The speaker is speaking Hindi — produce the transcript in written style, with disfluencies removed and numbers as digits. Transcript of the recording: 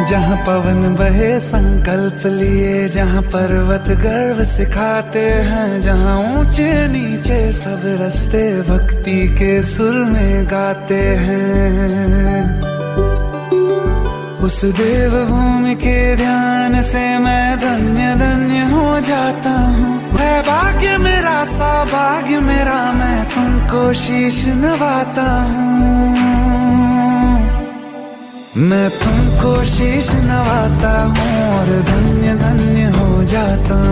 जहाँ पवन बहे संकल्प लिए, जहाँ पर्वत गर्व सिखाते हैं, जहाँ ऊंचे नीचे सब रास्ते भक्ति के सुर में गाते हैं। उस देव भूमि के ध्यान से मैं धन्य धन्य हो जाता हूँ। है भाग्य मेरा, सौभाग्य मेरा, मैं तुमको शीश नवाता हूँ। मैं तुमको शीश नवाता हूँ और धन्य धन्य हो जाता हूँ।